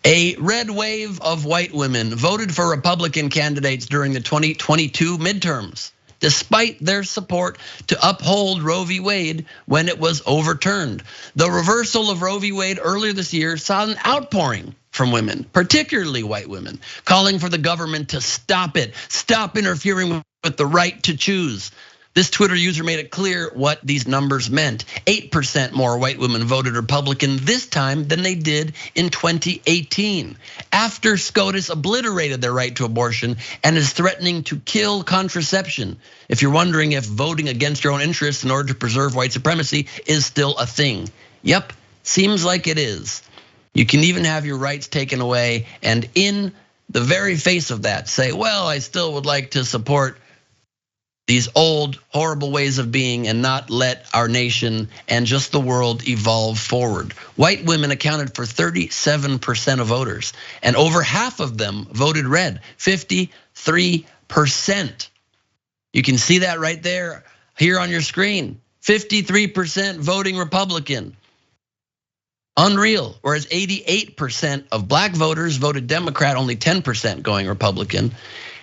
A red wave of white women voted for Republican candidates during the 2022 midterms, despite their support to uphold Roe v. Wade when it was overturned. The reversal of Roe v. Wade earlier this year saw an outpouring from women, particularly white women, calling for the government to stop it, stop interfering with the right to choose. This Twitter user made it clear what these numbers meant. 8% more white women voted Republican this time than they did in 2018. After SCOTUS obliterated their right to abortion and is threatening to kill contraception. If you're wondering if voting against your own interests in order to preserve white supremacy is still a thing. Yep, seems like it is. You can even have your rights taken away, and in the very face of that, say, well, I still would like to support these old, horrible ways of being and not let our nation and just the world evolve forward. White women accounted for 37% of voters, and over half of them voted red, 53%. You can see that right there here on your screen. 53% voting Republican. Unreal, whereas 88% of black voters voted Democrat, only 10% going Republican,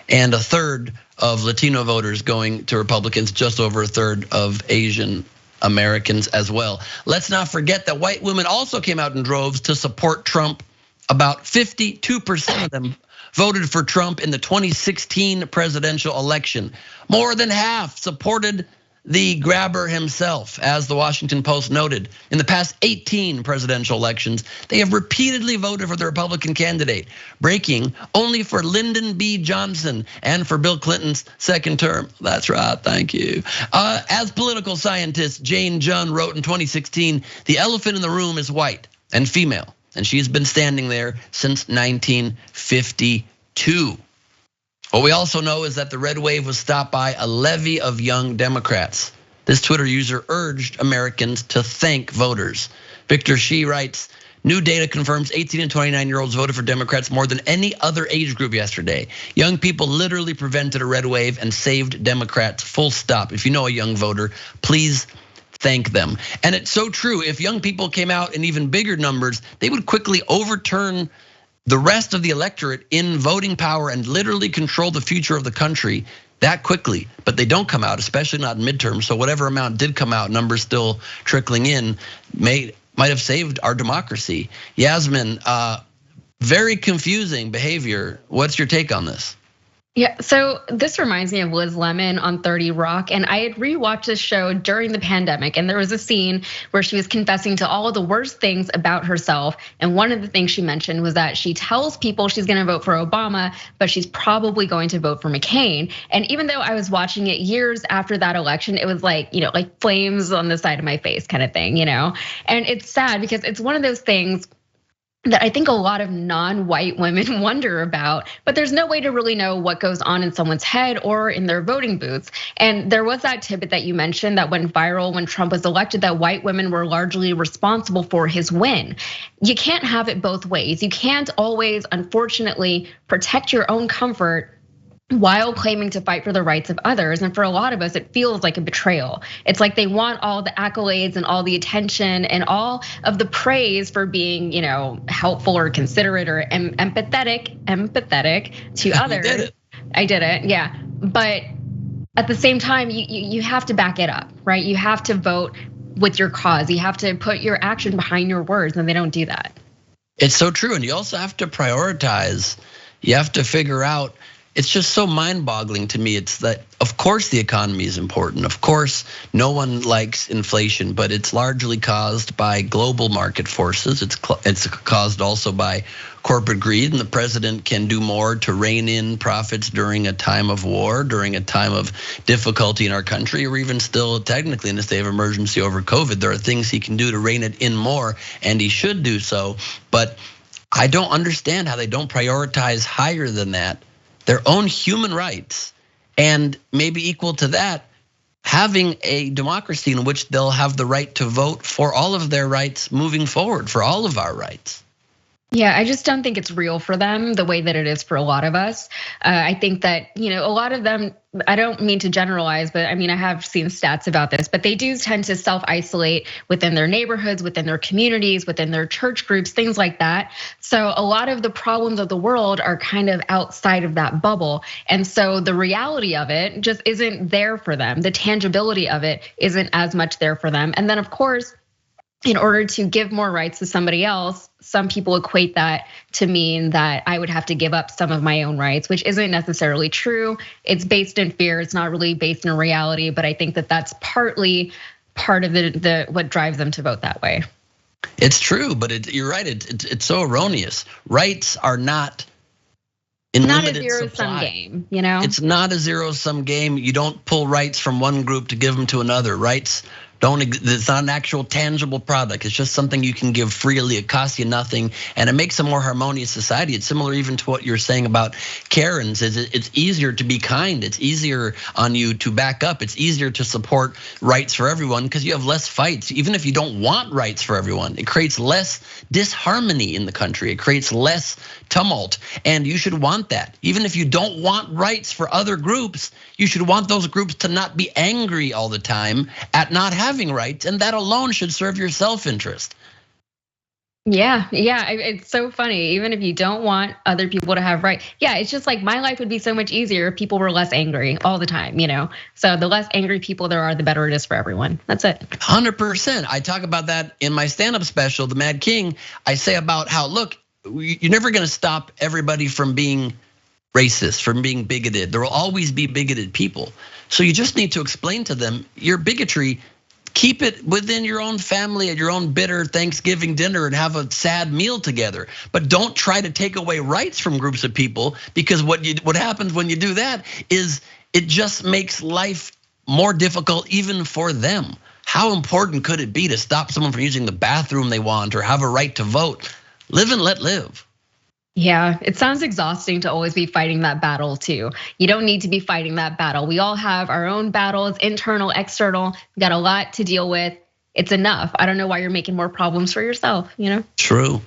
and a third of Latino voters going to Republicans, just over a third of Asian Americans as well. Let's not forget that white women also came out in droves to support Trump. About 52% of them voted for Trump in the 2016 presidential election. More than half supported the grabber himself. As the Washington Post noted, in the past 18 presidential elections, they have repeatedly voted for the Republican candidate, breaking only for Lyndon B. Johnson and for Bill Clinton's second term. That's right, thank you. As political scientist Jane Junn wrote in 2016, the elephant in the room is white and female, and she's been standing there since 1952. What we also know is that the red wave was stopped by a levy of young Democrats. This Twitter user urged Americans to thank voters. Victor She writes, new data confirms 18 and 29-year-olds voted for Democrats more than any other age group yesterday. Young people literally prevented a red wave and saved Democrats, full stop. If you know a young voter, please thank them. And it's so true, if young people came out in even bigger numbers, they would quickly overturn the rest of the electorate in voting power and literally control the future of the country that quickly. But they don't come out, especially not in midterms. So whatever amount did come out, numbers still trickling in, might have saved our democracy. Yasmin, very confusing behavior. What's your take on this? Yeah, so this reminds me of Liz Lemon on 30 Rock, and I had rewatched this show during the pandemic, and there was a scene where she was confessing to all of the worst things about herself, and one of the things she mentioned was that she tells people she's gonna vote for Obama, but she's probably going to vote for McCain. And even though I was watching it years after that election, it was like, like flames on the side of my face kind of thing, And it's sad because it's one of those things that I think a lot of non-white women wonder about, but there's no way to really know what goes on in someone's head or in their voting booths. And there was that tidbit that you mentioned that went viral when Trump was elected, that white women were largely responsible for his win. You can't have it both ways. You can't always, unfortunately, protect your own comfort while claiming to fight for the rights of others. And for a lot of us, it feels like a betrayal. It's like they want all the accolades and all the attention and all of the praise for being, helpful or considerate or empathetic to others. I did it, yeah. But at the same time, you have to back it up, right? You have to vote with your cause. You have to put your action behind your words, and they don't do that. It's so true, and you also have to prioritize. You have to figure out. It's just so mind-boggling to me. It's that, of course, the economy is important. Of course, no one likes inflation, but it's largely caused by global market forces. It's caused also by corporate greed, and the president can do more to rein in profits during a time of war, during a time of difficulty in our country, or even still technically in a state of emergency over COVID. There are things he can do to rein it in more, and he should do so. But I don't understand how they don't prioritize higher than that their own human rights, and maybe equal to that, having a democracy in which they'll have the right to vote for all of their rights moving forward, for all of our rights. Yeah, I just don't think it's real for them the way that it is for a lot of us. I think that, a lot of them, I don't mean to generalize, but I mean, I have seen stats about this, but they do tend to self isolate within their neighborhoods, within their communities, within their church groups, things like that. So a lot of the problems of the world are kind of outside of that bubble. And so the reality of it just isn't there for them. The tangibility of it isn't as much there for them. And then, of course, in order to give more rights to somebody else, some people equate that to mean that I would have to give up some of my own rights, which isn't necessarily true. It's based in fear. It's not really based in reality, but I think that that's partly part of the what drives them to vote that way. It's true, but you're right. It's so erroneous. Rights are not in not limited a zero supply. sum game, you know? It's not a zero sum game. You don't pull rights from one group to give them to another. Rights it's not an actual tangible product. It's just something you can give freely. It costs you nothing, and it makes a more harmonious society. It's similar even to what you're saying about Karens. It's easier to be kind. It's easier on you to back up. It's easier to support rights for everyone because you have less fights. Even if you don't want rights for everyone, it creates less disharmony in the country. It creates less tumult, and you should want that. Even if you don't want rights for other groups, you should want those groups to not be angry all the time at not having rights, and that alone should serve your self-interest. Yeah, it's so funny. Even if you don't want other people to have rights, yeah, it's just like my life would be so much easier if people were less angry all the time, So the less angry people there are, the better it is for everyone. That's it. 100%. I talk about that in my stand-up special, The Mad King. I say about how, look, you're never gonna stop everybody from being racist, from being bigoted. There will always be bigoted people. So you just need to explain to them your bigotry. Keep it within your own family at your own bitter Thanksgiving dinner and have a sad meal together. But don't try to take away rights from groups of people, because what happens when you do that is it just makes life more difficult even for them. How important could it be to stop someone from using the bathroom they want or have a right to vote? Live and let live. Yeah, it sounds exhausting to always be fighting that battle too. You don't need to be fighting that battle. We all have our own battles, internal, external. We got a lot to deal with. It's enough. I don't know why you're making more problems for yourself, True.